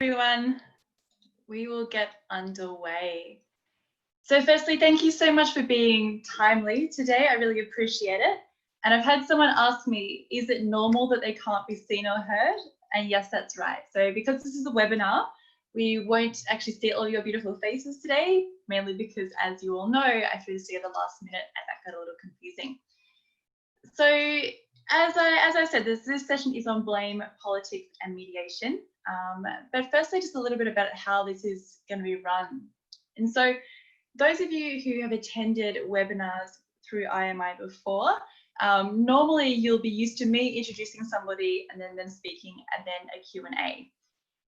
Everyone, we will get underway. So firstly, thank you so much for being timely today. I really appreciate it. And I've had someone ask me, is it normal that they can't be seen or heard? And yes, that's right. So because this is a webinar, we won't actually see all your beautiful faces today, mainly because, as you all know, I threw this together last minute and that got a little confusing. So as I said, this session is on blame, politics and mediation. But firstly, just a little bit about how this is going to be run. And so those of you who have attended webinars through IMI before, normally you'll be used to me introducing somebody and then them speaking and then a Q&A.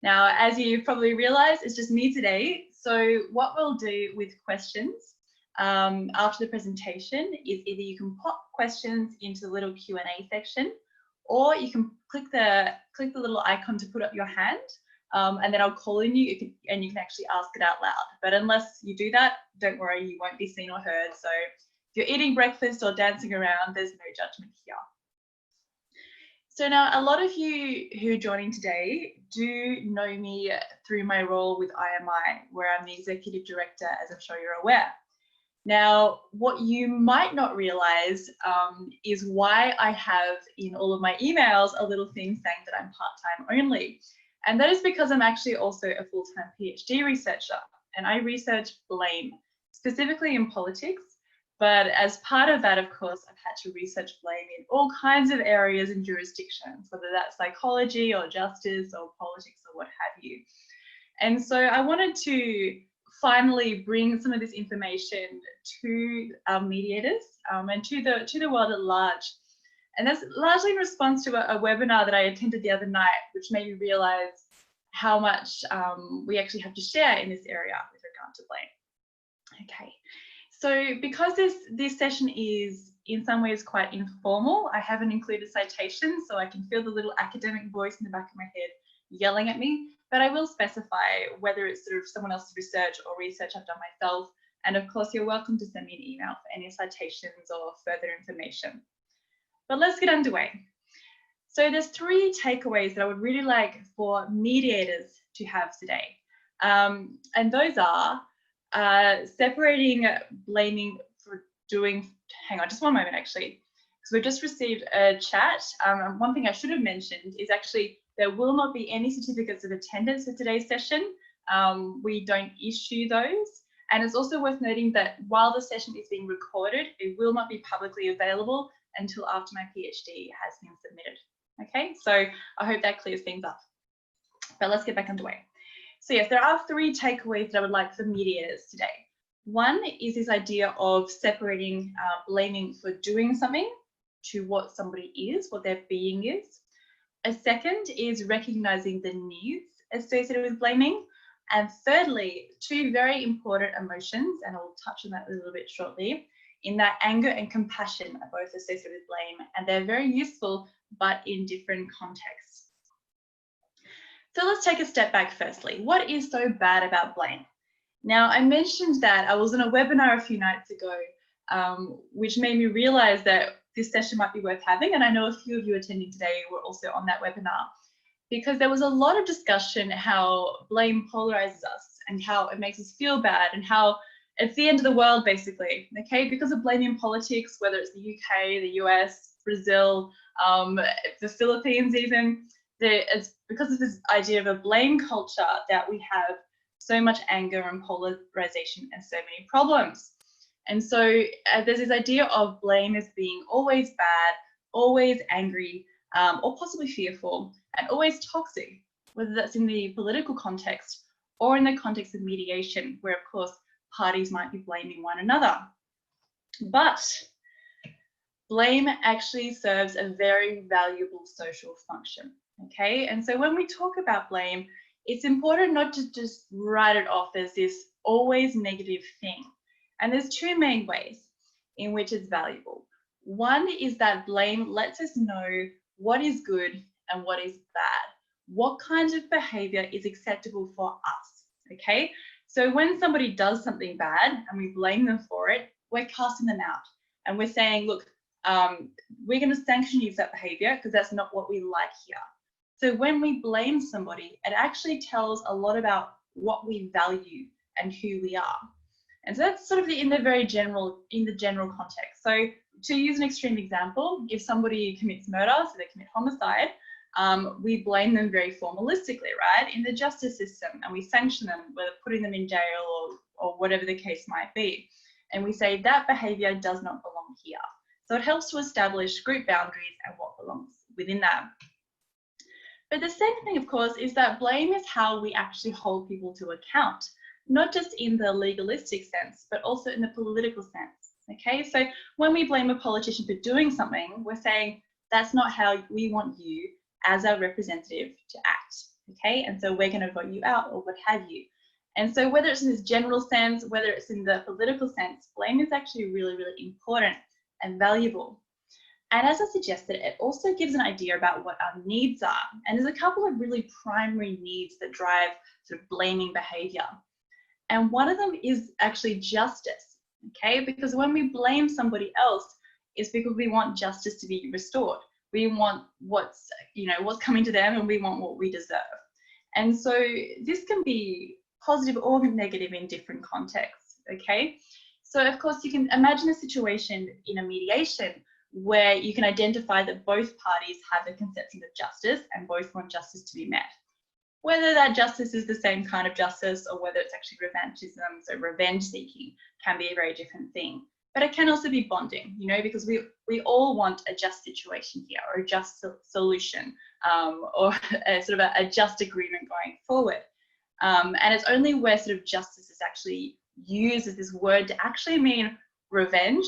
Now, as you probably realize, it's just me today. So what we'll do with questions after the presentation is either you can pop questions into the little Q&A section, or you can click the little icon to put up your hand, and then I'll call on you, and you can actually ask it out loud. But unless you do that, don't worry, you won't be seen or heard. So if you're eating breakfast or dancing around, there's no judgment here. So now a lot of you who are joining today do know me through my role with IMI, where I'm the executive director, as I'm sure you're aware. Now, what you might not realize is why I have in all of my emails a little thing saying that I'm part-time only. And that is because I'm actually also a full-time PhD researcher, and I research blame, specifically in politics. But as part of that, of course, I've had to research blame in all kinds of areas and jurisdictions, whether that's psychology or justice or politics or what have you. And so I wanted to finally bring some of this information to our mediators and to the world at large. And that's largely in response to a webinar that I attended the other night, which made me realize how much we actually have to share in this area with regard to blame. Okay, so because this session is in some ways quite informal, I haven't included citations, so I can feel the little academic voice in the back of my head yelling at me, but I will specify whether it's sort of someone else's research or research I've done myself. And of course, you're welcome to send me an email for any citations or further information. But let's get underway. So there's 3 takeaways that I would really like for mediators to have today. And those are separating blaming for doing, hang on just one moment actually, because we've just received a chat. One thing I should have mentioned is actually there will not be any certificates of attendance for today's session. We don't issue those. And it's also worth noting that while the session is being recorded, it will not be publicly available until after my PhD has been submitted. Okay, so I hope that clears things up. But let's get back underway. So yes, there are 3 takeaways that I would like for mediators today. One is this idea of separating blaming for doing something to what somebody is, what their being is. A second is recognizing the needs associated with blaming. And thirdly, 2 very important emotions, and I'll touch on that a little bit shortly, in that anger and compassion are both associated with blame, and they're very useful, but in different contexts. So let's take a step back firstly. What is so bad about blame? Now, I mentioned that I was in a webinar a few nights ago, which made me realize that this session might be worth having, and I know a few of you attending today were also on that webinar, because there was a lot of discussion how blame polarizes us and how it makes us feel bad and how it's the end of the world basically, okay, because of blaming politics, whether it's the UK, the US, Brazil, the Philippines even, it's because of this idea of a blame culture that we have so much anger and polarization and so many problems. And so there's this idea of blame as being always bad, always angry, or possibly fearful, and always toxic, whether that's in the political context or in the context of mediation, where of course parties might be blaming one another. But blame actually serves a very valuable social function, okay? And so when we talk about blame, it's important not to just write it off as this always negative thing. And there's 2 main ways in which it's valuable. One is that blame lets us know what is good and what is bad. What kind of behavior is acceptable for us, okay? So when somebody does something bad and we blame them for it, we're casting them out. And we're saying, look, we're going to sanction you for that behavior because that's not what we like here. So when we blame somebody, it actually tells a lot about what we value and who we are. And so that's sort of in the general context. So to use an extreme example, if somebody commits murder, so they commit homicide, we blame them very formalistically, right, in the justice system, and we sanction them, whether putting them in jail or whatever the case might be. And we say that behaviour does not belong here. So it helps to establish group boundaries and what belongs within that. But the second thing, of course, is that blame is how we actually hold people to account, not just in the legalistic sense, but also in the political sense. Okay, so when we blame a politician for doing something, we're saying that's not how we want you as our representative to act. Okay, and so we're going to vote you out or what have you. And so whether it's in this general sense, whether it's in the political sense, blame is actually really, really important and valuable. And as I suggested, it also gives an idea about what our needs are. And there's a couple of really primary needs that drive sort of blaming behaviour. And one of them is actually justice, okay? Because when we blame somebody else, it's because we want justice to be restored. We want what's coming to them, and we want what we deserve. And so this can be positive or negative in different contexts, okay? So of course you can imagine a situation in a mediation where you can identify that both parties have a conception of justice and both want justice to be met. Whether that justice is the same kind of justice or whether it's actually revanchism, so revenge seeking, can be a very different thing. But it can also be bonding, because we all want a just situation here, or a just solution, or a sort of a just agreement going forward. And it's only where sort of justice is actually used as this word to actually mean revenge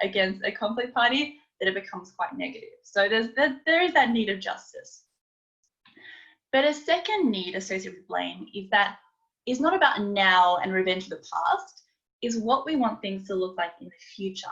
against a conflict party that it becomes quite negative. So there is that need of justice. But a second need associated with blame is that it's not about now and revenge for the past, is what we want things to look like in the future.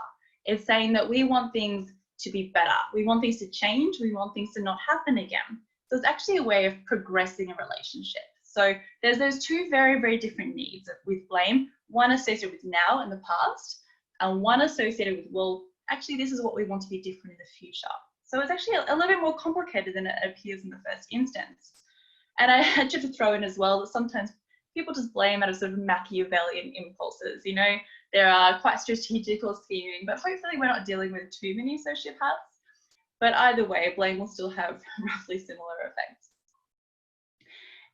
It's saying that we want things to be better. We want things to change. We want things to not happen again. So it's actually a way of progressing a relationship. So there's those two very, very different needs with blame, one associated with now and the past, and one associated with, well, actually, this is what we want to be different in the future. So it's actually a little bit more complicated than it appears in the first instance. And I had to throw in as well that sometimes people just blame out of sort of Machiavellian impulses. They're quite strategic or scheming, but hopefully we're not dealing with too many sociopaths. But either way, blame will still have roughly similar effects.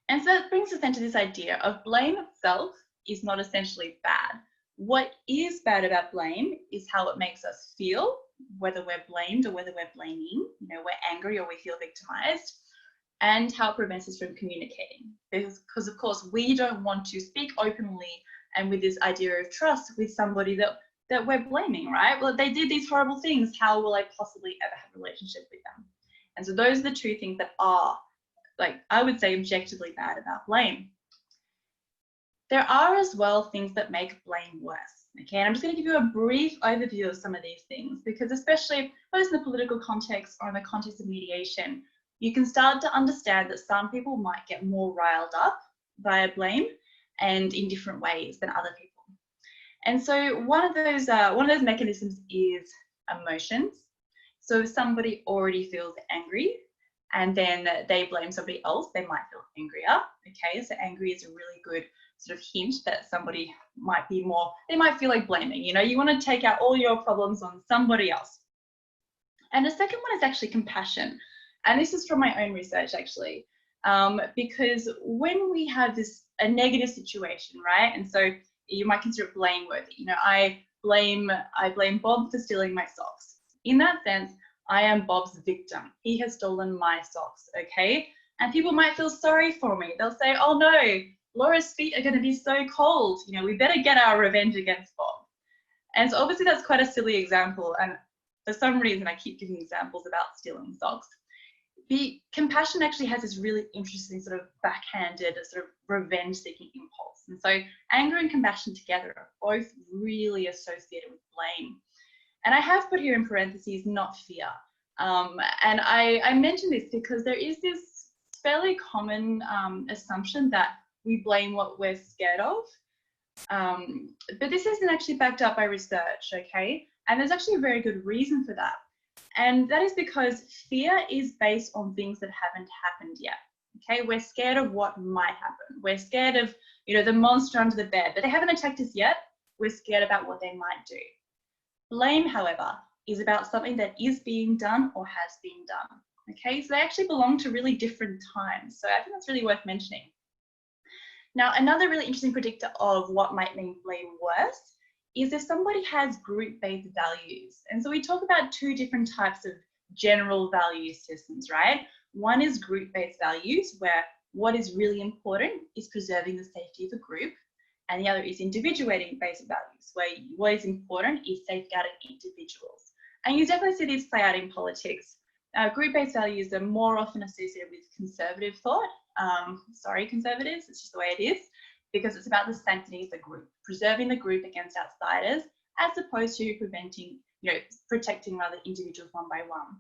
And so that brings us then to this idea of blame itself is not essentially bad. What is bad about blame is how it makes us feel, whether we're blamed or whether we're blaming, we're angry or we feel victimized, and how it prevents us from communicating. Because of course, we don't want to speak openly and with this idea of trust with somebody that we're blaming, right? Well, they did these horrible things. How will I possibly ever have a relationship with them? And so those are the two things that are, I would say, objectively bad about blame. There are as well things that make blame worse. Okay, and I'm just going to give you a brief overview of some of these things, because especially both in the political context or in the context of mediation, you can start to understand that some people might get more riled up via blame and in different ways than other people. And so one of those mechanisms is emotions. So if somebody already feels angry and then they blame somebody else, they might feel angrier. Okay, so angry is a really good sort of hint that somebody might be more, they might feel like blaming. You want to take out all your problems on somebody else. And the second one is actually compassion. And this is from my own research, actually, because when we have a negative situation, right? And so you might consider it blameworthy. I blame Bob for stealing my socks. In that sense, I am Bob's victim. He has stolen my socks, okay? And people might feel sorry for me. They'll say, oh no, Laura's feet are going to be so cold. We better get our revenge against Bob. And so obviously that's quite a silly example. And for some reason, I keep giving examples about stealing socks. The compassion actually has this really interesting sort of backhanded sort of revenge-seeking impulse. And so anger and compassion together are both really associated with blame. And I have put here in parentheses, not fear. And I mention this because there is this fairly common assumption that we blame what we're scared of. But this isn't actually backed up by research, okay? And there's actually a very good reason for that. And that is because fear is based on things that haven't happened yet. Okay, we're scared of what might happen. We're scared of, the monster under the bed, but they haven't attacked us yet. We're scared about what they might do. Blame, however, is about something that is being done or has been done. Okay, so they actually belong to really different times. So I think that's really worth mentioning. Now, another really interesting predictor of what might make blame worse is if somebody has group-based values. And so we talk about two different types of general value systems, right? One is group-based values, where what is really important is preserving the safety of the group. And the other is individuating-based values, where what is important is safeguarding individuals. And you definitely see these play out in politics. Group-based values are more often associated with conservative thought. Sorry, conservatives, it's just the way it is, because it's about the sanctity of the group, preserving the group against outsiders, as opposed to protecting rather individuals one by one.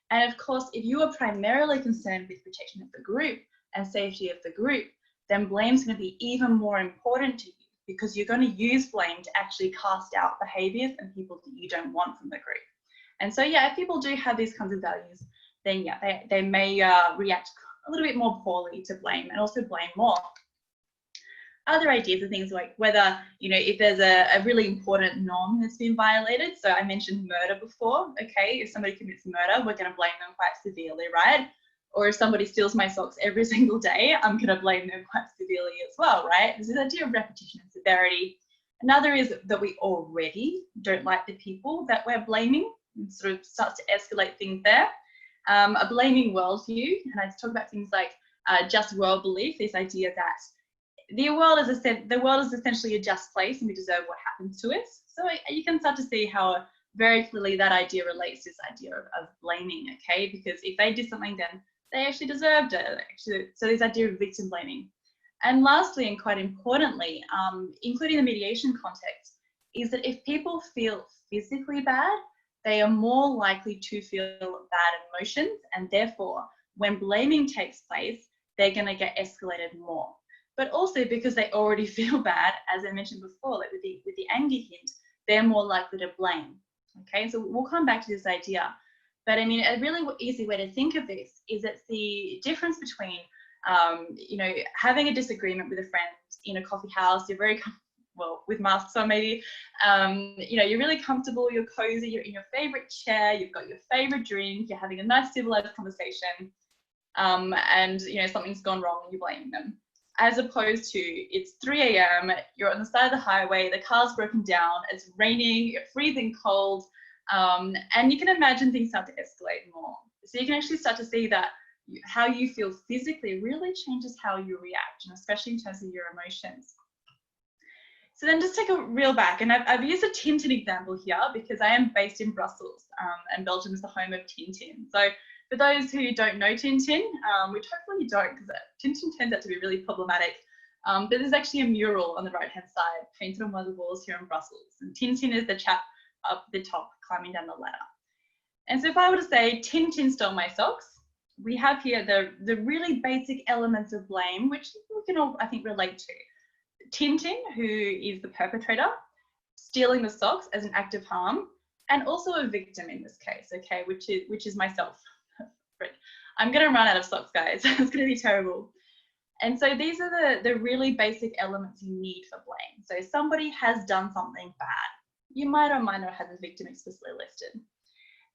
And of course, if you are primarily concerned with protection of the group and safety of the group, then blame is going to be even more important to you, because you're going to use blame to actually cast out behaviours and people that you don't want from the group. And so, yeah, if people do have these kinds of values, then yeah, they may react a little bit more poorly to blame, and also blame more. Other ideas are things like whether, if there's a really important norm that's been violated. So I mentioned murder before, okay? If somebody commits murder, we're going to blame them quite severely, right? Or if somebody steals my socks every single day, I'm going to blame them quite severely as well, right? There's this idea of repetition and severity. Another is that we already don't like the people that we're blaming, and sort of starts to escalate things there. A blaming worldview, and I talk about things like just world belief, this idea that the world is essentially a just place and we deserve what happens to us. So you can start to see how very clearly that idea relates to this idea of blaming, okay? Because if they did something, then they actually deserved it. So this idea of victim blaming. And lastly, and quite importantly, including the mediation context, is that if people feel physically bad, they are more likely to feel bad emotions, and therefore, when blaming takes place, they're going to get escalated more. But also because they already feel bad, as I mentioned before, like with the anger hint, they're more likely to blame. Okay, so we'll come back to this idea. But I mean, a really easy way to think of this is it's the difference between, having a disagreement with a friend in a coffee house. You're very well, with masks on maybe, you're really comfortable, you're cozy, you're in your favorite chair, you've got your favorite drink, you're having a nice civilized conversation, and something's gone wrong and you're blaming them. As opposed to it's 3 a.m, you're on the side of the highway, the car's broken down, it's raining, you're freezing cold, and you can imagine things start to escalate more. So you can actually start to see that how you feel physically really changes how you react, and especially in terms of your emotions. So then just take a reel back, and I've used a Tintin example here because I am based in Brussels, and Belgium is the home of Tintin. So for those who don't know Tintin, which hopefully you don't, because Tintin turns out to be really problematic, but there's actually a mural on the right-hand side painted on one of the walls here in Brussels. And Tintin is the chap up the top climbing down the ladder. And so if I were to say Tintin stole my socks, we have here the really basic elements of blame, which we can all, I think, relate to. Tintin, who is the perpetrator, stealing the socks as an act of harm, and also a victim in this case, okay, which is myself. I'm going to run out of socks, guys. It's going to be terrible. And so these are the really basic elements you need for blame. So somebody has done something bad. You might or might not have the victim explicitly listed.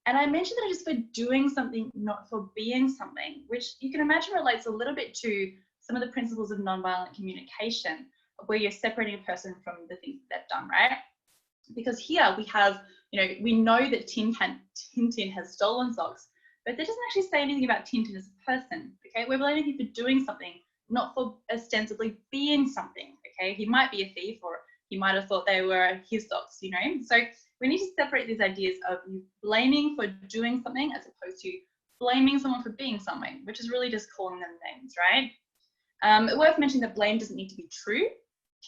And I mentioned that it is for doing something, not for being something, which you can imagine relates a little bit to some of the principles of nonviolent communication, where you're separating a person from the things that they've done, right? Because here we have, we know that Tintin has stolen socks, but that doesn't actually say anything about Tintin as a person, okay? We're blaming him for doing something, not for ostensibly being something, okay? He might be a thief, or he might have thought they were his socks, So we need to separate these ideas of blaming for doing something as opposed to blaming someone for being something, which is really just calling them names, right? Worth mentioning that blame doesn't need to be true.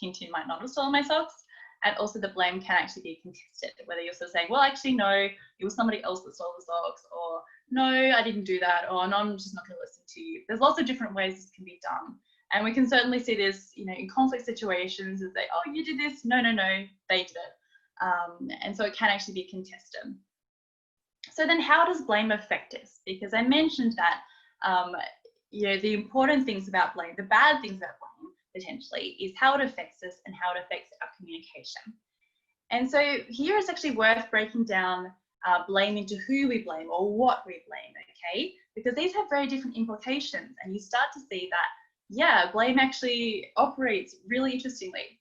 Tintin might not have stolen my socks. And also the blame can actually be contested, whether you're sort of saying, well, actually, no, it was somebody else that stole the socks, or no, I didn't do that, or no, I'm just not going to listen to you. There's lots of different ways this can be done. And we can certainly see this, in conflict situations, is that, oh, you did this, no, they did it. And so it can actually be contested. So then how does blame affect us? Because I mentioned that, the important things about blame, the bad things about blame potentially, is how it affects us and how it affects our communication. And so here it's actually worth breaking down blame into who we blame or what we blame, okay? Because these have very different implications, and you start to see that, yeah, blame actually operates really interestingly.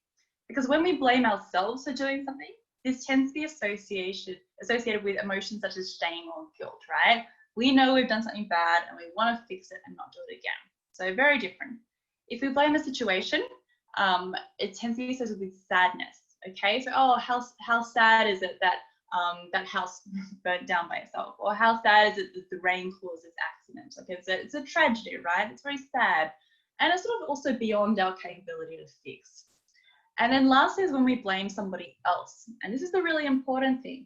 Because when we blame ourselves for doing something, this tends to be associated with emotions such as shame or guilt, right? We know we've done something bad and we want to fix it and not do it again. So very different. If we blame a situation, it tends to be associated with sadness. Okay, so how sad is it that that house burnt down by itself, or how sad is it that the rain caused this accident? Like it's a tragedy, right? It's very sad, and it's sort of also beyond our capability to fix. And then lastly is when we blame somebody else, and this is the really important thing,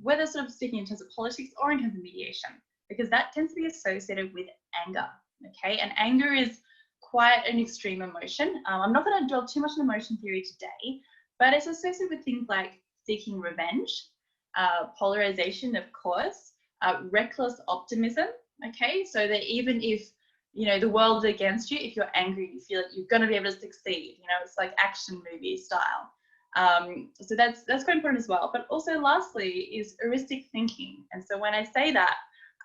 whether sort of speaking in terms of politics or in terms of mediation, because that tends to be associated with anger. Okay, and anger is quite an extreme emotion. I'm not going to dwell too much on emotion theory today, but it's associated with things like seeking revenge, polarization, of course, reckless optimism. Okay, so that even if the world is against you, if you're angry, you feel that you're going to be able to succeed. It's like action movie style. So that's quite important as well. But also, lastly, is heuristic thinking. And so when I say that,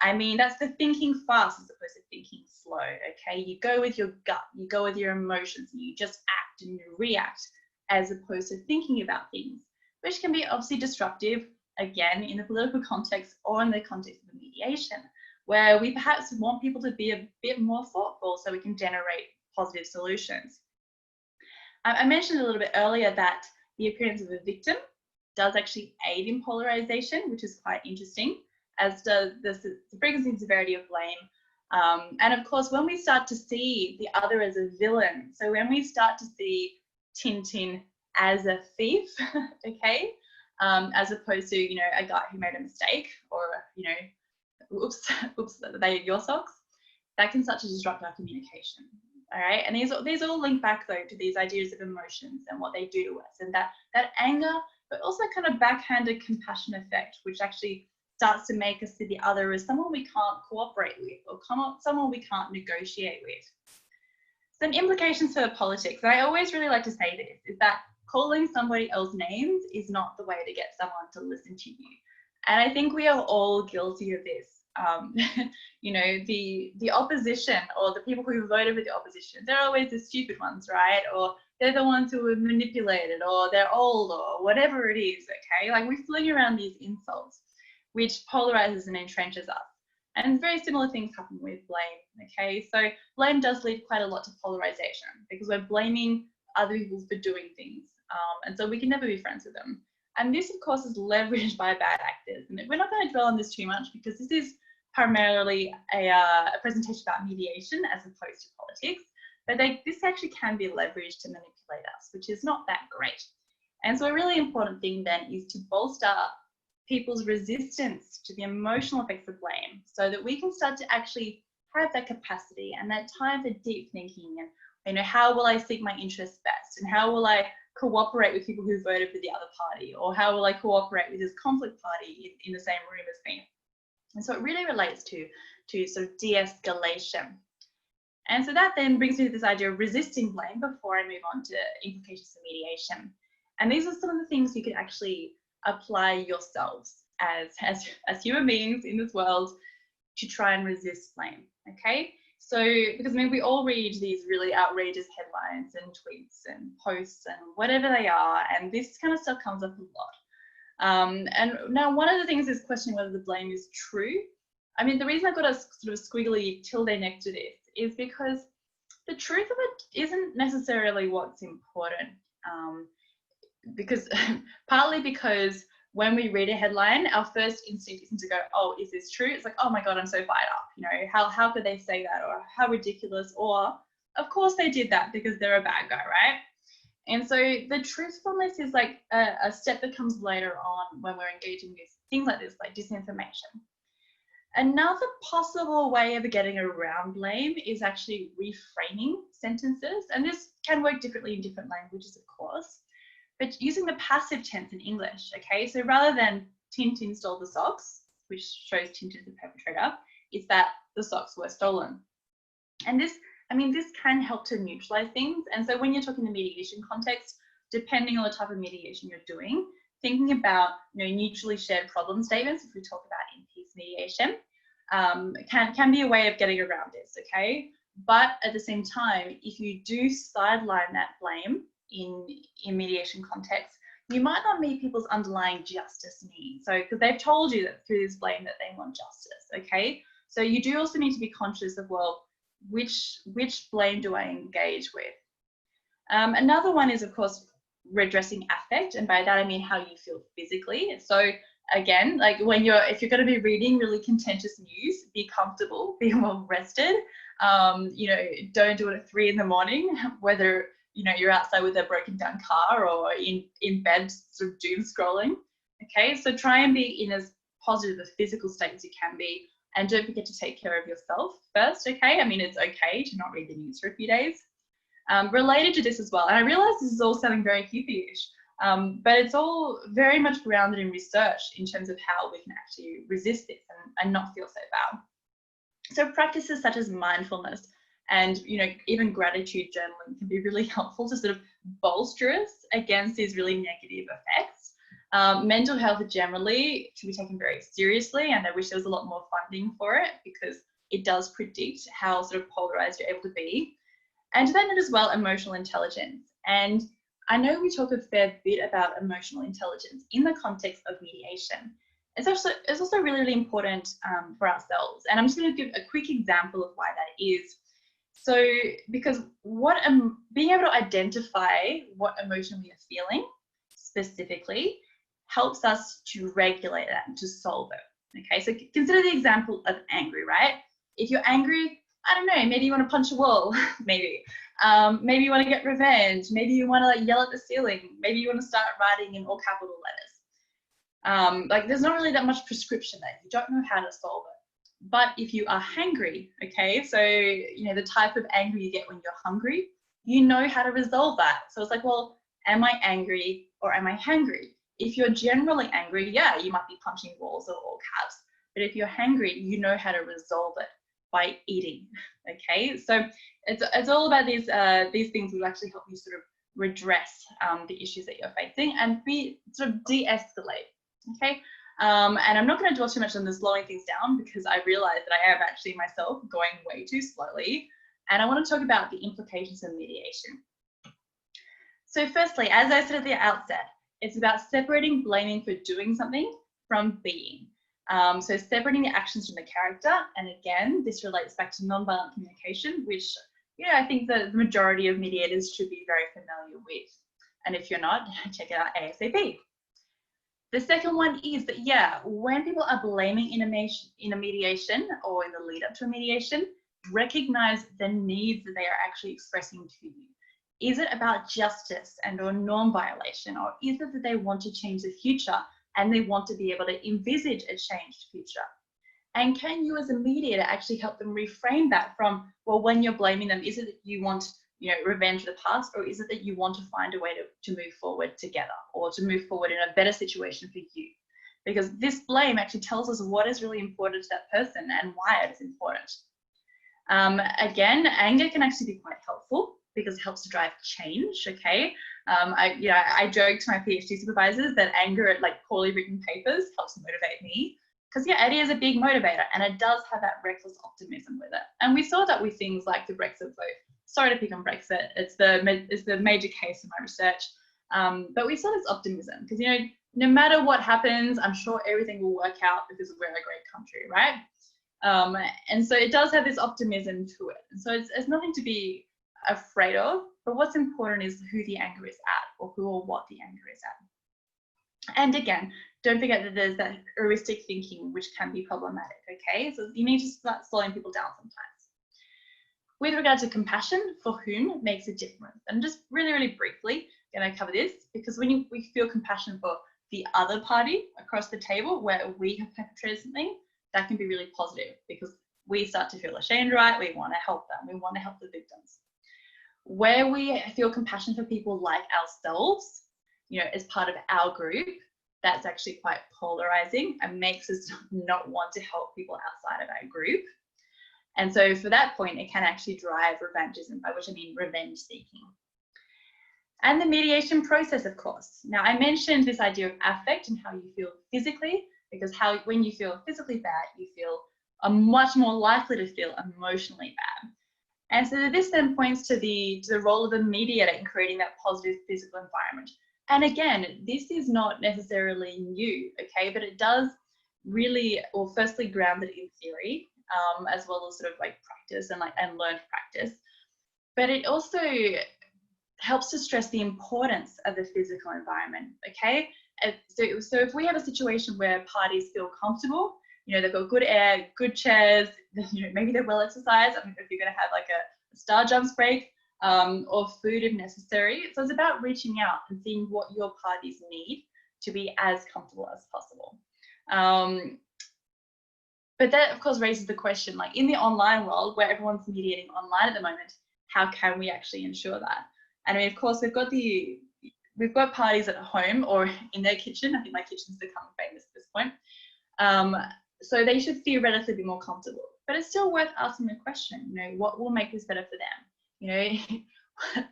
I mean that's the thinking fast as opposed to thinking slow. Okay, you go with your gut, you go with your emotions, and you just act and you react, as opposed to thinking about things, which can be obviously disruptive, again, in the political context or in the context of a mediation, where we perhaps want people to be a bit more thoughtful so we can generate positive solutions. I mentioned a little bit earlier that the appearance of a victim does actually aid in polarization, which is quite interesting, as does the frequency and severity of blame. And of course, when we start to see the other as a villain, so when we start to see Tintin as a thief, okay, as opposed to, a guy who made a mistake, or, oops, they your socks, that can start to disrupt our communication. All right, and these all link back though to these ideas of emotions and what they do to us, and that anger, but also kind of backhanded compassion effect, which actually starts to make us see the other as someone we can't cooperate with, or someone we can't negotiate with. Some implications for politics, and I always really like to say this, is that calling somebody else names is not the way to get someone to listen to you. And I think we are all guilty of this. The opposition, or the people who voted for the opposition, they're always the stupid ones, right? Or they're the ones who were manipulated, or they're old, or whatever it is, okay? Like, we fling around these insults, which polarizes and entrenches us. And very similar things happen with blame, okay? So blame does lead quite a lot to polarization, because we're blaming other people for doing things. And so we can never be friends with them. And this, of course, is leveraged by bad actors. And we're not going to dwell on this too much, because this is primarily a presentation about mediation as opposed to politics. But this actually can be leveraged to manipulate us, which is not that great. And so a really important thing then is to bolster people's resistance to the emotional effects of blame, so that we can start to actually have that capacity and that time for deep thinking, and how will I seek my interests best, and how will I cooperate with people who voted for the other party, or how will I cooperate with this conflict party in the same room as me. And so it really relates to sort of de-escalation. And so that then brings me to this idea of resisting blame before I move on to implications for mediation. And these are some of the things you can actually apply yourselves as human beings in this world to try and resist blame, okay? So, because we all read these really outrageous headlines and tweets and posts and whatever they are, and this kind of stuff comes up a lot. And now one of the things is questioning whether the blame is true. The reason I've got a sort of squiggly tilde next to this is because the truth of it isn't necessarily what's important. Partly because when we read a headline, our first instinct isn't to go, oh, is this true? It's like, oh my God, I'm so fired up. How could they say that? Or how ridiculous? Or of course they did that because they're a bad guy, right? And so the truthfulness is like a step that comes later on when we're engaging with things like this, like disinformation. Another possible way of getting around blame is actually reframing sentences. And this can work differently in different languages, of course, but using the passive tense in English, okay? So rather than Tintin stole the socks, which shows tint as the perpetrator, is that the socks were stolen. And this can help to neutralize things. And so when you're talking the mediation context, depending on the type of mediation you're doing, thinking about mutually shared problem statements, if we talk about in-peace mediation, can be a way of getting around this, okay? But at the same time, if you do sideline that blame in mediation context, you might not meet people's underlying justice needs. So, because they've told you that through this blame that they want justice, okay? So you do also need to be conscious of, well, which blame do I engage with? Another one is, of course, redressing affect, and by that I mean how you feel physically. So again, like if you're going to be reading really contentious news, be comfortable, be well rested. Don't do it at 3 in the morning, whether you're outside with a broken down car or in bed sort of doom scrolling. Okay, so try and be in as positive a physical state as you can be, and don't forget to take care of yourself first. Okay, I mean, it's okay to not read the news for a few days. Related to this as well, and I realize this is all sounding very hippie-ish, but it's all very much grounded in research in terms of how we can actually resist this and not feel so bad. So practices such as mindfulness and even gratitude journaling can be really helpful to sort of bolster us against these really negative effects. Mental health generally should be taken very seriously, and I wish there was a lot more funding for it, because it does predict how sort of polarized you're able to be. And then as well, emotional intelligence. And I know we talk a fair bit about emotional intelligence in the context of mediation. It's also really, really important for ourselves. And I'm just going to give a quick example of why that is. So, because being able to identify what emotion we are feeling specifically helps us to regulate that and to solve it. Okay, so consider the example of angry, right? If you're angry, I don't know, maybe you want to punch a wall, maybe. Maybe you want to get revenge. Maybe you want to like yell at the ceiling. Maybe you want to start writing in all capital letters. Like there's not really that much prescription there. You don't know how to solve it. But if you are hangry, okay, so the type of anger you get when you're hungry, you know how to resolve that. So it's like, well, am I angry or am I hangry? If you're generally angry, yeah, you might be punching walls or all caps. But if you're hangry, you know how to resolve it by eating. Okay, so it's all about these things will actually help you sort of redress the issues that you're facing and be sort of de-escalate. Okay, and I'm not going to dwell too much on the slowing things down, because I realize that I am actually myself going way too slowly, and I want to talk about the implications of mediation. So firstly, as I said at the outset, it's about separating blaming for doing something from being. So separating the actions from the character, and again, this relates back to nonviolent communication, which I think the majority of mediators should be very familiar with. And if you're not, check it out ASAP. The second one is that, yeah, when people are blaming in a mediation or in the lead up to a mediation, recognize the needs that they are actually expressing to you. Is it about justice and or norm violation, or is it that they want to change the future and they want to be able to envisage a changed future? And can you as a mediator actually help them reframe that from, well, when you're blaming them, is it that you want revenge of the past, or is it that you want to find a way to move forward together, or to move forward in a better situation for you? Because this blame actually tells us what is really important to that person and why it is important. Again, anger can actually be quite helpful because it helps to drive change, okay? I joke to my PhD supervisors that anger at like poorly written papers helps motivate me, because it is a big motivator, and it does have that reckless optimism with it. And we saw that with things like the Brexit vote. Sorry to pick on Brexit, it's the major case in my research, but we saw this optimism because no matter what happens, I'm sure everything will work out because we're a great country, right? And so it does have this optimism to it. And so it's nothing to be afraid of, but what's important is who the anger is at, or who or what the anger is at. And again, don't forget that there's that heuristic thinking, which can be problematic, okay? So you need to start slowing people down sometimes. With regard to compassion, for whom makes a difference. And just really, really briefly, going to cover this, because when we feel compassion for the other party across the table where we have perpetrated something, that can be really positive, because we start to feel ashamed, right? We want to help them. We want to help the victims. Where we feel compassion for people like ourselves, as part of our group, that's actually quite polarizing and makes us not want to help people outside of our group. And so for that point, it can actually drive revangism, by which I mean revenge seeking. And the mediation process, of course. Now, I mentioned this idea of affect and how you feel physically, because when you feel physically bad, you are much more likely to feel emotionally bad. And so this then points to the role of the mediator in creating that positive physical environment. And again, this is not necessarily new, okay, but it does really, or firstly grounded in theory, as well as sort of like practice and learned practice. But it also helps to stress the importance of the physical environment, okay? So if we have a situation where parties feel comfortable, they've got good air, good chairs, maybe they're well exercised. I mean, if you're going to have like a star jumps break or food if necessary. So it's about reaching out and seeing what your parties need to be as comfortable as possible. But that, of course, raises the question, like in the online world where everyone's mediating online at the moment, how can we actually ensure that? And I mean, of course, we've got parties at home or in their kitchen. I think my kitchen's become famous at this point. So they should feel relatively more comfortable. But it's still worth asking the question, what will make this better for them?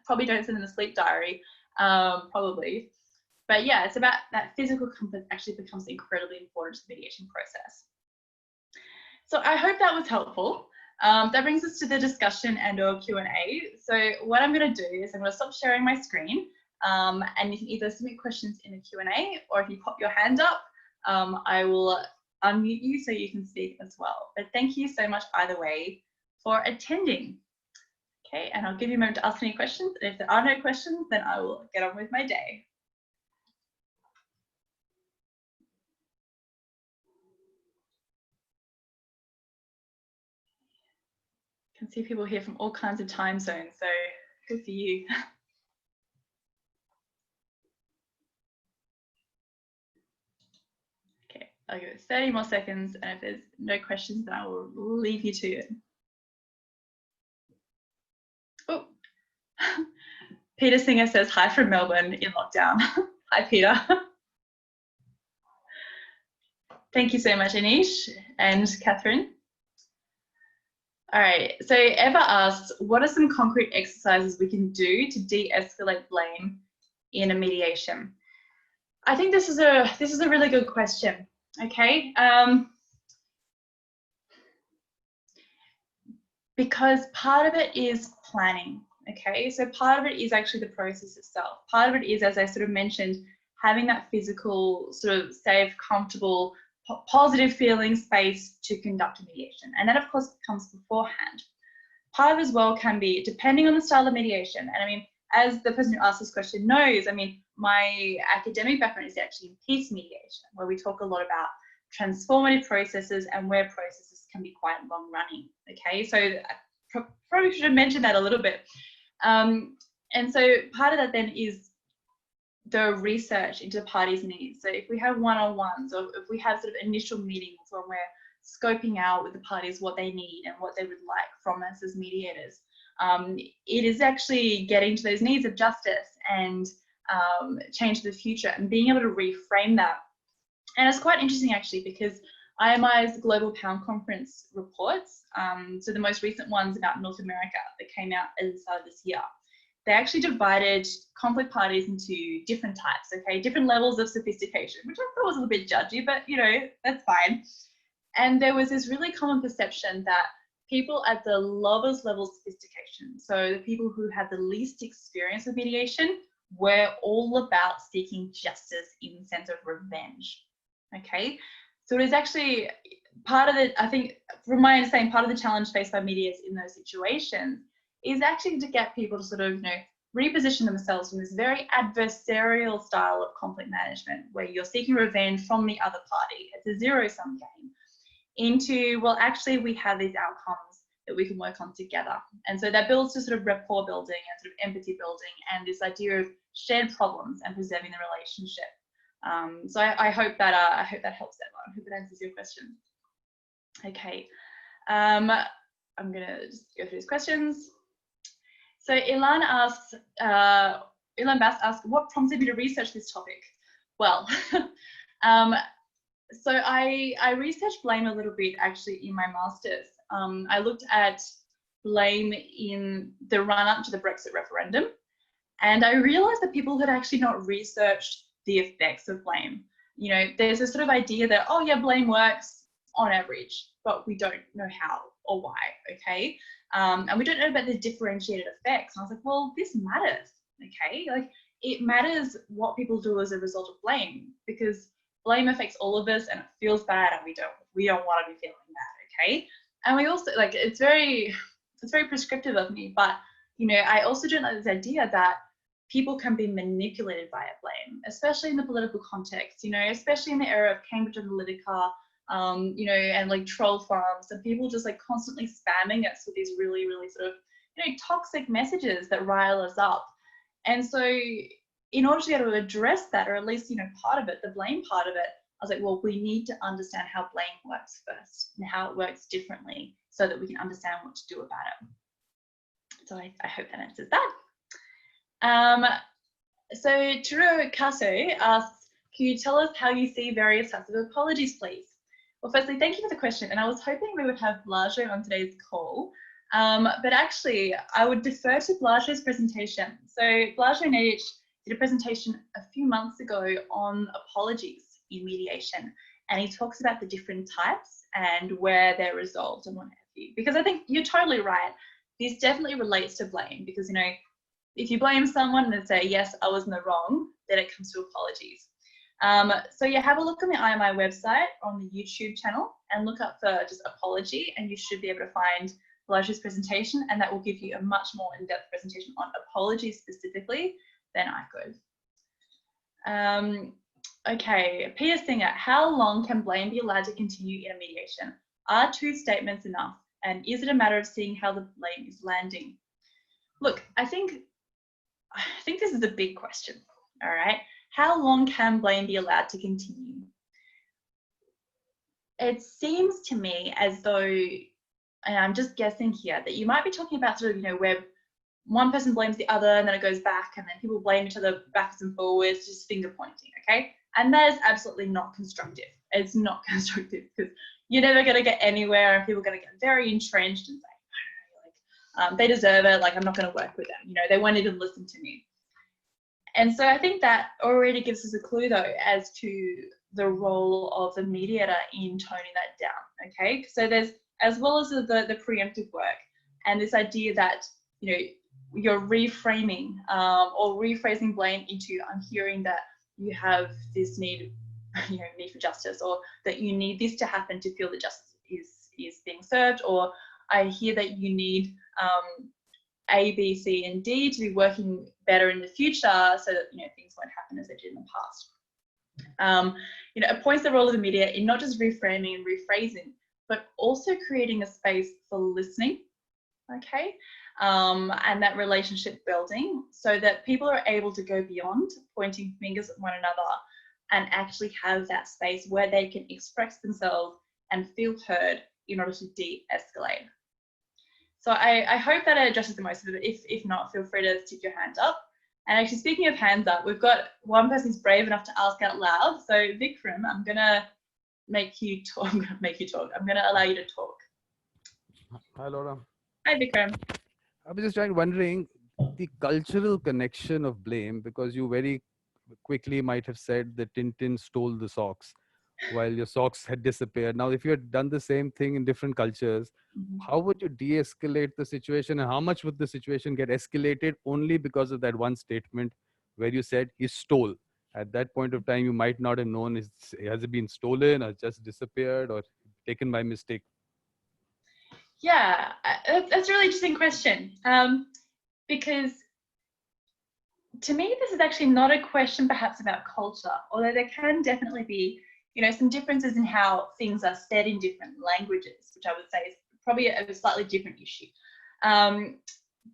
Probably don't send them a sleep diary, probably. But yeah, it's about that physical comfort actually becomes incredibly important to the mediation process. So I hope that was helpful. That brings us to the discussion and or Q&A. So what I'm going to do is I'm going to stop sharing my screen and you can either submit questions in the Q&A or if you pop your hand up, I will unmute you so you can speak as well. But thank you so much either way for attending. Okay, and I'll give you a moment to ask any questions. And if there are no questions, then I will get on with my day. I can see people here from all kinds of time zones, so good for you. Okay, I'll give it 30 more seconds, and if there's no questions, then I will leave you to it. Oh, Peter Singer says hi from Melbourne in lockdown. Hi, Peter. Thank you so much, Anish and Catherine. All right, so Eva asks, what are some concrete exercises we can do to de-escalate blame in a mediation? I think this is a really good question, okay? Because part of it is planning, okay? So part of it is actually the process itself. Part of it is, as I sort of mentioned, having that physical, sort of safe, comfortable, positive feeling space to conduct a mediation. And that, of course, comes beforehand. Part of it as well can be, depending on the style of mediation, and I mean, as the person who asked this question knows, I mean, my academic background is actually in peace mediation, where we talk a lot about transformative processes and where processes can be quite long running, okay? So I probably should have mentioned that a little bit. And so part of that then is the research into the parties' needs. So if we have one-on-ones or if we have sort of initial meetings when we're scoping out with the parties what they need and what they would like from us as mediators, it is actually getting to those needs of justice and change for the future and being able to reframe that. And it's quite interesting actually because IMI's Global Pound Conference reports, so the most recent ones about North America that came out at the start of this year, they actually divided conflict parties into different types, okay, different levels of sophistication, which I thought was a little bit judgy, but that's fine. And there was this really common perception that people at the lowest level of sophistication, so the people who had the least experience with mediation, were all about seeking justice in the sense of revenge, okay? So it is actually part of the, I think, from my understanding, part of the challenge faced by mediators in those situations is actually to get people to sort of, reposition themselves from this very adversarial style of conflict management, where you're seeking revenge from the other party. It's a zero-sum game, into, well, actually, we have these outcomes that we can work on together. And so that builds to sort of rapport building and sort of empathy building and this idea of shared problems and preserving the relationship. So I hope that helps, Emma. I hope that answers your question. Okay, I'm gonna just go through these questions. So Ilan Bass asks, what prompted you to research this topic? Well, So I researched blame a little bit actually in my master's. I looked at blame in the run-up to the Brexit referendum, and I realized that people had actually not researched the effects of blame. You know, there's a sort of idea that, oh yeah, blame works on average, but we don't know how or why, okay? And we don't know about the differentiated effects. And I was like, well, this matters, okay? Like, it matters what people do as a result of blame, because blame affects all of us and it feels bad, and we don't want to be feeling bad, okay? And we also, like, it's very prescriptive of me, but you know, I also don't like this idea that people can be manipulated via blame, especially in the political context, you know, especially in the era of Cambridge Analytica, you know, and like troll farms, and people just like constantly spamming us with these really, really sort of, you know, toxic messages that rile us up. And so in order to be able to address that, or at least, you know, part of it, the blame part of it, I was like, well, we need to understand how blame works first and how it works differently so that we can understand what to do about it. So I hope that answers that. So Turo Kaso asks, can you tell us how you see various types of apologies, please? Well, firstly, thank you for the question. And I was hoping we would have Blajo on today's call. But actually, I would defer to Blajo's presentation. So Blajo Nedic did a presentation a few months ago on apologies in mediation. And he talks about the different types and where they're resolved and what have you. Because I think you're totally right. This definitely relates to blame, because, you know, if you blame someone and say, yes, I was in the wrong, then it comes to apologies. So yeah, have a look on the IMI website on the YouTube channel and look up for just apology, and you should be able to find Blajo's presentation, and that will give you a much more in-depth presentation on apology specifically than I could. Okay, Peter Singer, how long can blame be allowed to continue in a mediation? Are 2 statements enough? And is it a matter of seeing how the blame is landing? Look, I think this is a big question, all right? How long can blame be allowed to continue? It seems to me as though, and I'm just guessing here, that you might be talking about sort of, you know, where one person blames the other and then it goes back, and then people blame each other backwards and forwards, just finger pointing, okay? And that is absolutely not constructive. It's not constructive, because you're never going to get anywhere, and people are going to get very entrenched and say, they deserve it, like, I'm not going to work with them, you know, they won't even listen to me. And so I think that already gives us a clue, though, as to the role of the mediator in toning that down, okay? So there's, as well as the preemptive work, and this idea that, you know, you're reframing or rephrasing blame into, I'm hearing that you have this need, you know, need for justice, or that you need this to happen to feel that justice is being served, or I hear that you need A, B, C, and D to be working better in the future, so that, you know, things won't happen as they did in the past. You know, it points the role of the media in not just reframing and rephrasing, but also creating a space for listening, okay, and that relationship building, so that people are able to go beyond pointing fingers at one another and actually have that space where they can express themselves and feel heard in order to de-escalate. So I hope that addresses the most of it. If not, feel free to stick your hand up. And actually, speaking of hands up, we've got one person who's brave enough to ask out loud. So Vikram, I'm gonna make you talk. I'm gonna allow you to talk. Hi, Laura. Hi, Vikram. I was just wondering the cultural connection of blame, because you very quickly might have said that Tintin stole the socks while your socks had disappeared. Now, if you had done the same thing in different cultures, how would you de-escalate the situation, and how much would the situation get escalated only because of that one statement where you said he stole? At that point of time, you might not have known, has it been stolen or just disappeared or taken by mistake? Yeah, that's a really interesting question, because to me, this is actually not a question perhaps about culture, although there can definitely be, you know, some differences in how things are said in different languages, which I would say is probably a slightly different issue.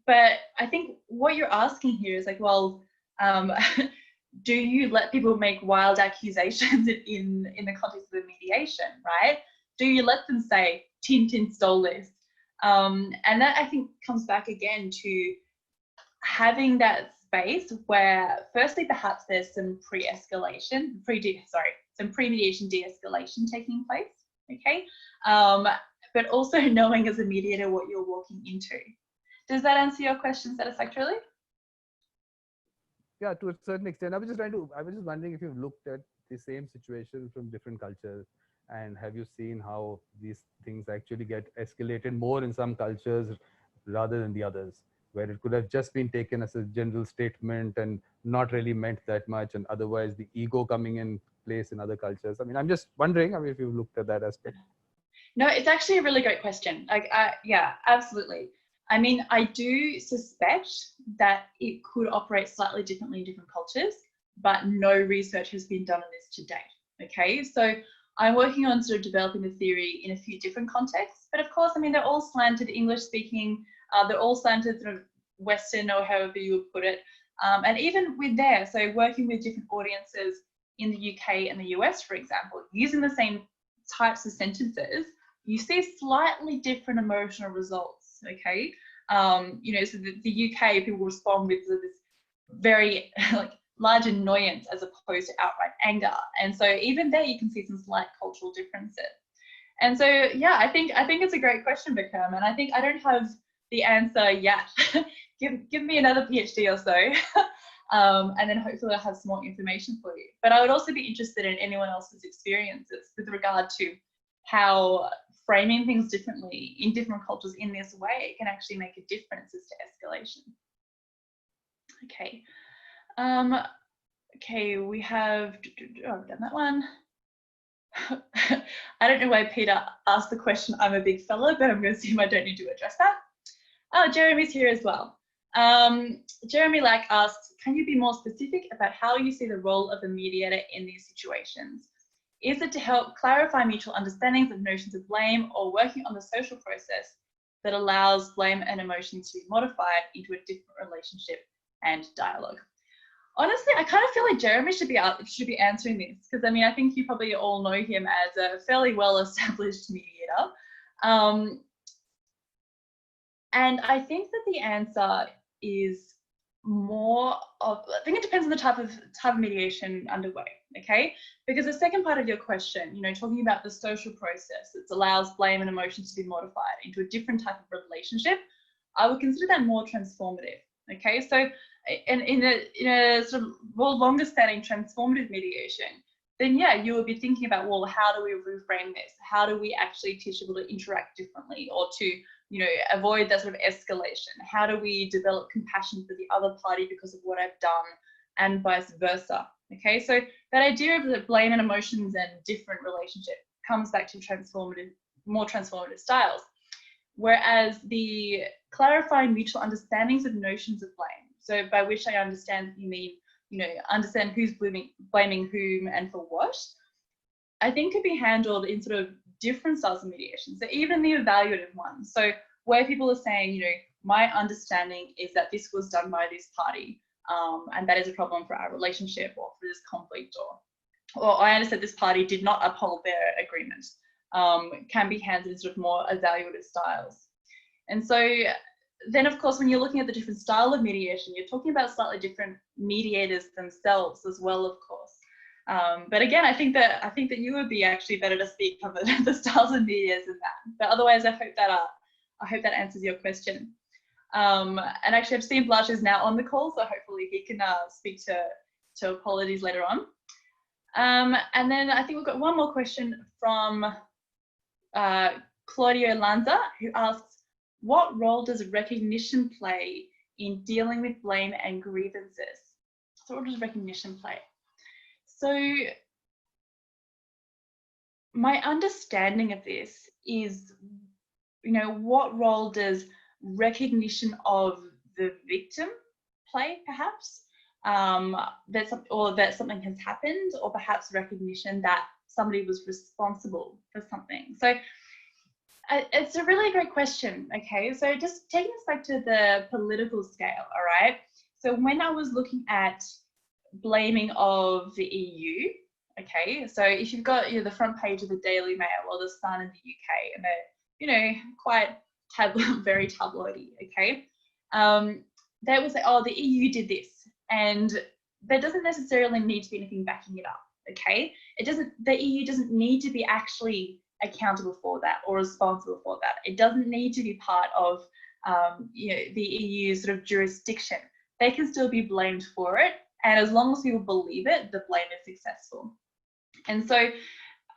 But I think what you're asking here is like, well, do you let people make wild accusations in the context of a mediation, right? Do you let them say, Tintin stole this? And that, I think, comes back again to having that space where, firstly, perhaps there's some pre-escalation, some pre-mediation de-escalation taking place, okay? But also knowing as a mediator what you're walking into. Does that answer your question satisfactorily? Yeah, to a certain extent. I was just wondering if you've looked at the same situation from different cultures, and have you seen how these things actually get escalated more in some cultures rather than the others, where it could have just been taken as a general statement and not really meant that much, and otherwise the ego coming in place in other cultures. I mean, I'm just wondering, I mean, if you've looked at that aspect. No, it's actually a really great question. Yeah, absolutely. I mean, I do suspect that it could operate slightly differently in different cultures, but no research has been done on this to date. Okay, so I'm working on sort of developing the theory in a few different contexts, but of course, I mean, they're all slanted English speaking, they're all slanted sort of Western or however you would put it. And even with there, so working with different audiences in the UK and the US, for example, using the same types of sentences, you see slightly different emotional results, okay? You know, so the UK, people respond with this very like large annoyance as opposed to outright anger. And so even there, you can see some slight cultural differences. And so, yeah, I think it's a great question, Vikram, and I think I don't have the answer yet. give me another PhD or so, and then hopefully I'll have some more information for you. But I would also be interested in anyone else's experiences with regard to how framing things differently in different cultures in this way can actually make a difference as to escalation. Okay. Okay, we have, I've done that one. I don't know why Peter asked the question, I'm a big fella, but I'm going to assume I don't need to address that. Oh, Jeremy's here as well. Jeremy Lack asks, can you be more specific about how you see the role of the mediator in these situations? Is it to help clarify mutual understandings of notions of blame, or working on the social process that allows blame and emotions to be modified into a different relationship and dialogue? Honestly, I kind of feel like Jeremy should be answering this, because I mean, I think you probably all know him as a fairly well-established mediator. And I think that the answer is more of, I think it depends on the type of mediation underway, okay? Because the second part of your question, you know, talking about the social process that allows blame and emotions to be modified into a different type of relationship, I would consider that more transformative, okay? So in a sort of more longer standing transformative mediation, then yeah, you will be thinking about, well, how do we reframe this? How do we actually teach people to interact differently, or to, you know, avoid that sort of escalation? How do we develop compassion for the other party because of what I've done, and vice versa? Okay, so that idea of the blame and emotions and different relationship comes back to more transformative styles. Whereas the clarifying mutual understandings of notions of blame, so by which I understand you mean, you know, understand who's blaming whom and for what, I think could be handled in sort of different styles of mediation. So even the evaluative one, so where people are saying, you know, my understanding is that this was done by this party, and that is a problem for our relationship or for this conflict, or I understand this party did not uphold their agreement, can be handled in sort of more evaluative styles. And so then, of course, when you're looking at the different style of mediation, you're talking about slightly different mediators themselves as well, of course. But again, I think that you would be actually better to speak of the styles of mediators than that. But otherwise, I hope that answers your question. And actually, I've seen Blush is now on the call, so hopefully he can speak to apologies later on. And then I think we've got one more question from Claudio Lanza, who asks, what role does recognition play in dealing with blame and grievances? So what does recognition play? So my understanding of this is, you know, what role does recognition of the victim play, perhaps? That something has happened, or perhaps recognition that somebody was responsible for something. So it's a really great question, okay? So just taking us back to the political scale, all right? So when I was looking at blaming of the EU, okay, so if you've got, you know, the front page of the Daily Mail or the Sun in the UK, and they're, you know, quite very tabloidy, okay, they would say, oh, the EU did this, and there doesn't necessarily need to be anything backing it up, okay? The EU doesn't need to be actually accountable for that or responsible for that. It doesn't need to be part of the EU sort of jurisdiction. They can still be blamed for it, and as long as people believe it, the blame is successful. And so,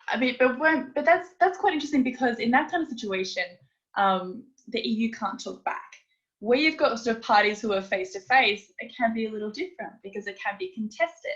I mean, but that's quite interesting, because in that kind of situation, the EU can't talk back. Where you've got sort of parties who are face to face, it can be a little different because it can be contested.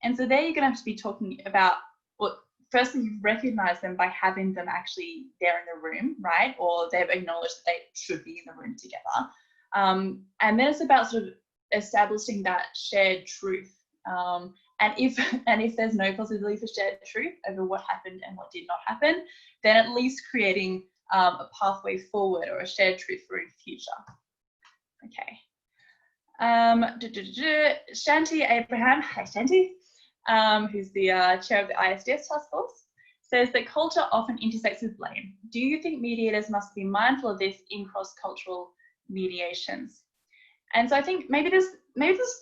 And so there you're going to have to be talking about, well, firstly, you recognize them by having them actually there in the room, right? Or they've acknowledged that they should be in the room together. And then it's about sort of establishing that shared truth. And if there's no possibility for shared truth over what happened and what did not happen, then at least creating a pathway forward or a shared truth for the future. Okay. Shanti Abraham, hi Shanti, who's the chair of the ISDS task force, says that culture often intersects with blame. Do you think mediators must be mindful of this in cross-cultural mediations? And so I think maybe there's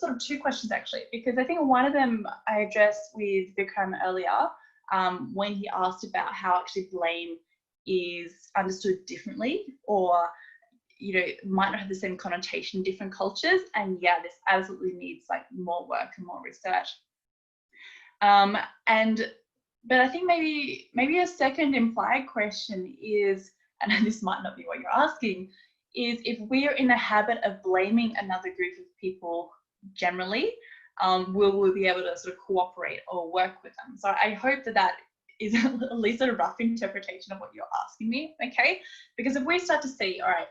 sort of two questions actually, because I think one of them I addressed with Vikram earlier when he asked about how actually blame is understood differently, or might not have the same connotation in different cultures. And yeah, this absolutely needs like more work and more research. But I think maybe a second implied question is, and this might not be what you're asking, is if we are in the habit of blaming another group of people generally, will we be able to sort of cooperate or work with them? So I hope that is at least a rough interpretation of what you're asking me, okay? Because if we start to see, all right,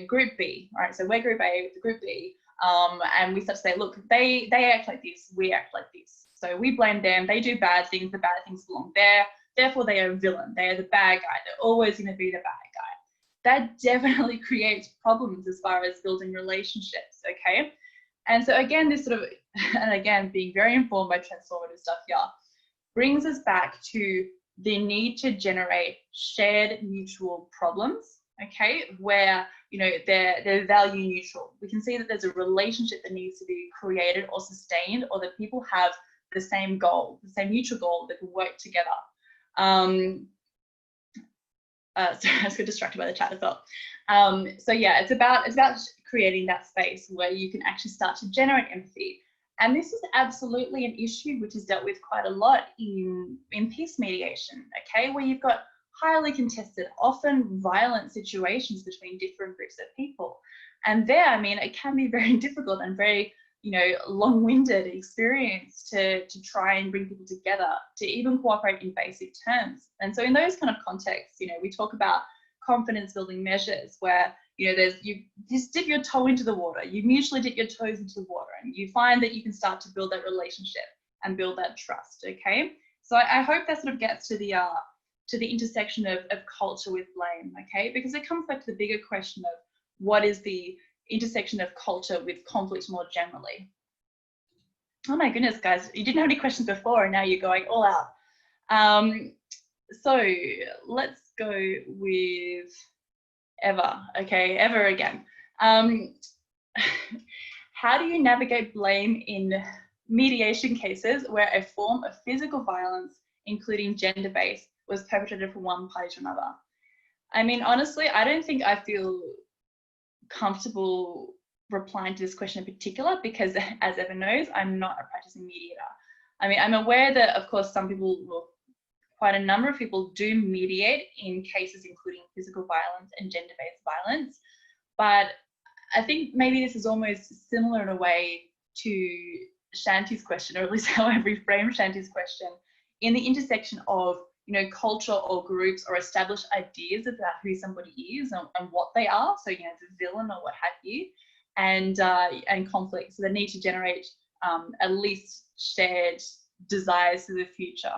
group B, all right, so we're group A, the group B, and we start to say, look, they act like this, we act like this. So we blame them, they do bad things, the bad things belong there, therefore they are a villain, they are the bad guy, they're always going to be the bad guy. That definitely creates problems as far as building relationships, okay? And so again, this sort of, and again, being very informed by transformative stuff here, brings us back to the need to generate shared mutual problems, okay, where they're value neutral. We can see that there's a relationship that needs to be created or sustained, or that people have the same goal, the same mutual goal, that can work together. Sorry, I just got distracted by the chat as well. So yeah, it's about creating that space where you can actually start to generate empathy. And this is absolutely an issue which is dealt with quite a lot in peace mediation, okay, where you've got highly contested, often violent situations between different groups of people. And there, I mean, it can be very difficult and very, long-winded experience to try and bring people together, to even cooperate in basic terms. And so in those kind of contexts, we talk about confidence building measures where, you just dip your toe into the water, you mutually dip your toes into the water, and you find that you can start to build that relationship and build that trust, okay? So I hope that sort of gets to the intersection of culture with blame, okay? Because it comes back to the bigger question of what is the intersection of culture with conflict more generally. Oh my goodness, guys, you didn't have any questions before and now you're going all out. So let's go with Eva, okay, Eva again. How do you navigate blame in mediation cases where a form of physical violence, including gender-based, was perpetrated from one party to another? I mean, honestly, I don't think I feel comfortable replying to this question in particular, because as Evan knows, I'm not a practicing mediator. I mean, I'm aware that, of course, some people, well, quite a number of people do mediate in cases including physical violence and gender-based violence, but I think maybe this is almost similar in a way to Shanti's question, or at least how I reframe Shanti's question, in the intersection of culture or groups or established ideas about who somebody is and what they are. So, the villain or what have you, and conflict. So they need to generate at least shared desires for the future.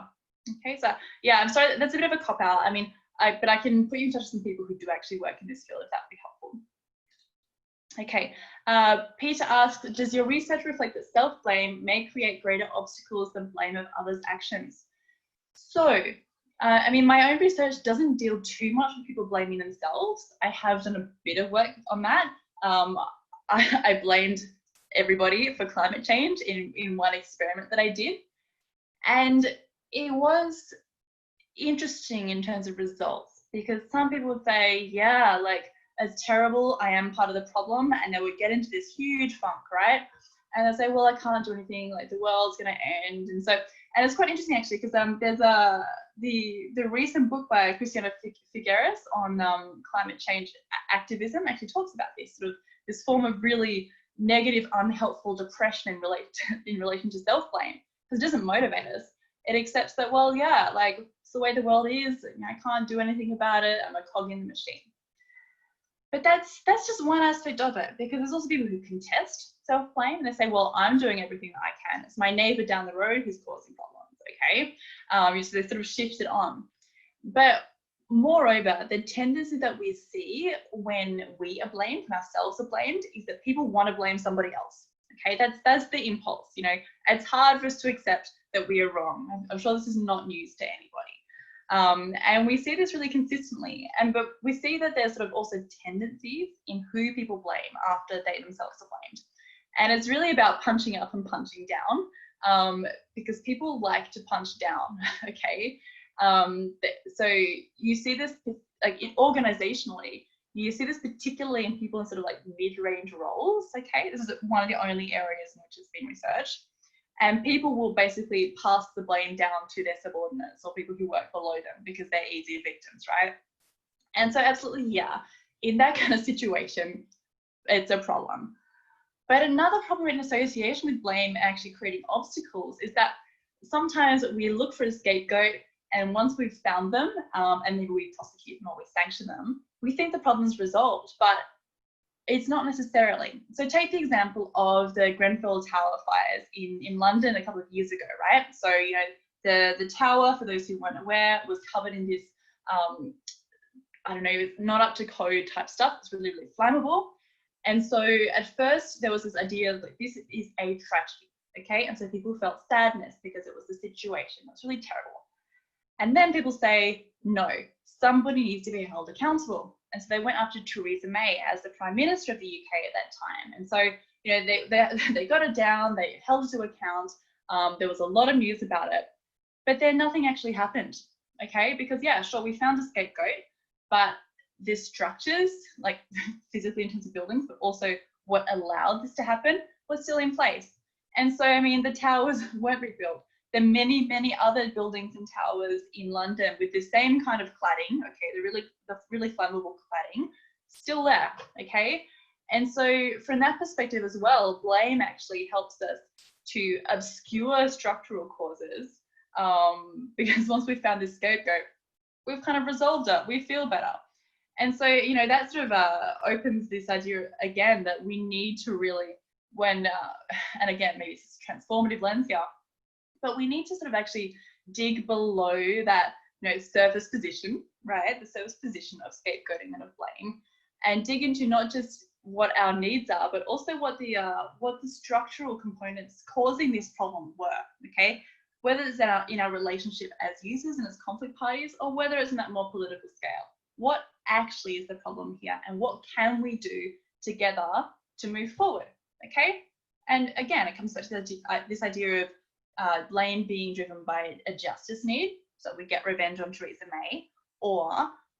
Okay, so yeah, I'm sorry, that's a bit of a cop out. I mean, but I can put you in touch with some people who do actually work in this field if that would be helpful. Okay, Peter asks, does your research reflect that self-blame may create greater obstacles than blame of others' actions? So, I mean, my own research doesn't deal too much with people blaming themselves. I have done a bit of work on that. I blamed everybody for climate change in one experiment that I did. And it was interesting in terms of results, because some people would say, yeah, like, it's terrible, I am part of the problem, and they would get into this huge funk, right? And they say, well, I can't do anything, like the world's going to end. And so, and it's quite interesting actually, because there's the recent book by Christiana Figueres on climate change activism actually talks about this sort of this form of really negative, unhelpful depression in relation to self-blame, because it doesn't motivate us. It accepts that, well, yeah, like it's the way the world is, and I can't do anything about it, I'm a cog in the machine. But that's just one aspect of it, because there's also people who contest self-blame, and they say, well, I'm doing everything that I can. It's my neighbor down the road who's causing problems, okay? So they sort of shift it on. But moreover, the tendency that we see when we are blamed, when ourselves are blamed, is that people want to blame somebody else. Okay, that's the impulse. You know, it's hard for us to accept that we are wrong. I'm sure this is not news to anybody. And we see this really consistently. But we see that there's sort of also tendencies in who people blame after they themselves are blamed. And it's really about punching up and punching down, because people like to punch down, okay? So you see this, like, organizationally, you see this particularly in people in sort of like mid-range roles, okay? This is one of the only areas in which it's been researched. And people will basically pass the blame down to their subordinates or people who work below them because they're easier victims, right? And so absolutely, yeah, in that kind of situation, it's a problem. But another problem in association with blame actually creating obstacles is that sometimes we look for a scapegoat, and once we've found them, and maybe we prosecute them or we sanction them, we think the problem's resolved, but it's not necessarily. So take the example of the Grenfell Tower fires in London a couple of years ago, right? So, you know, the tower, for those who weren't aware, was covered in this, I don't know, not up to code type stuff. It's really, really flammable. And so at first there was this idea of like, this is a tragedy, okay? And so people felt sadness because it was the situation. That's really terrible. And then people say, no, somebody needs to be held accountable. And so they went after Theresa May as the Prime Minister of the UK at that time. And so, you know, they got it down, they held it to account. There was a lot of news about it, but then nothing actually happened, okay? Because yeah, sure, we found a scapegoat, but the structures, like physically in terms of buildings, but also what allowed this to happen was still in place. And so, I mean, the towers weren't rebuilt. There are many, many other buildings and towers in London with the same kind of cladding, okay, the really flammable cladding, still there, okay? And so from that perspective as well, blame actually helps us to obscure structural causes, because once we've found this scapegoat, we've kind of resolved it, we feel better. And so, you know, that sort of opens this idea again that we need to really, when, and again, maybe it's a transformative lens here, but we need to sort of actually dig below that, you know, surface position, right? The surface position of scapegoating and of blame, and dig into not just what our needs are, but also what the structural components causing this problem were, okay? Whether it's in our relationship as users and as conflict parties, or whether it's in that more political scale. What actually is the problem here, and what can we do together to move forward, okay? And again, it comes back to this idea of blame being driven by a justice need, so we get revenge on Theresa May, or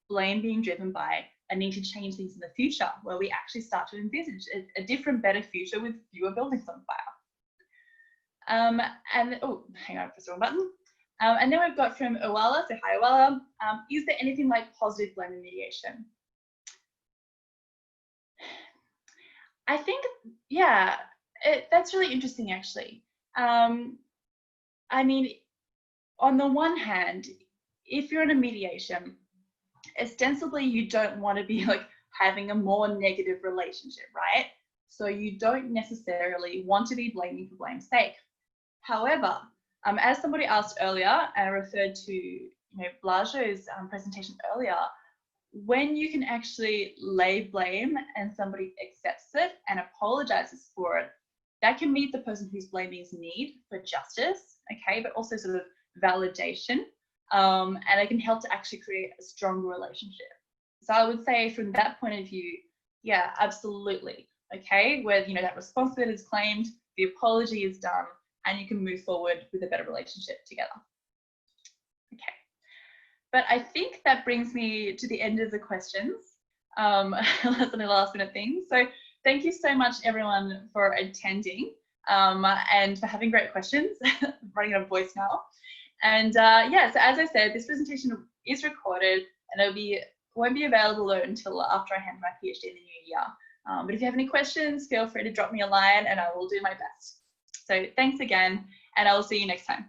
blame being driven by a need to change things in the future, where we actually start to envisage a different, better future with fewer buildings on fire. And oh, hang on, press the wrong button. And then we've got from Uwala, so hi Uwala, is there anything like positive blame in mediation? I think, yeah, that's really interesting actually. I mean, on the one hand, if you're in a mediation, ostensibly you don't want to be like having a more negative relationship, right? So you don't necessarily want to be blaming for blame's sake. However, as somebody asked earlier, and I referred to Blajo's presentation earlier, when you can actually lay blame and somebody accepts it and apologizes for it, that can meet the person who's blaming's need for justice, okay, but also sort of validation, and it can help to actually create a stronger relationship. So I would say from that point of view, yeah, absolutely, okay, where that responsibility is claimed, the apology is done, and you can move forward with a better relationship together. Okay, but I think that brings me to the end of the questions. Less than a last minute thing. So thank you so much everyone for attending and for having great questions. I'm running out of voice now. And yeah, so as I said, this presentation is recorded and won't be available until after I hand my PhD in the new year. But if you have any questions, feel free to drop me a line and I will do my best. So thanks again, and I will see you next time.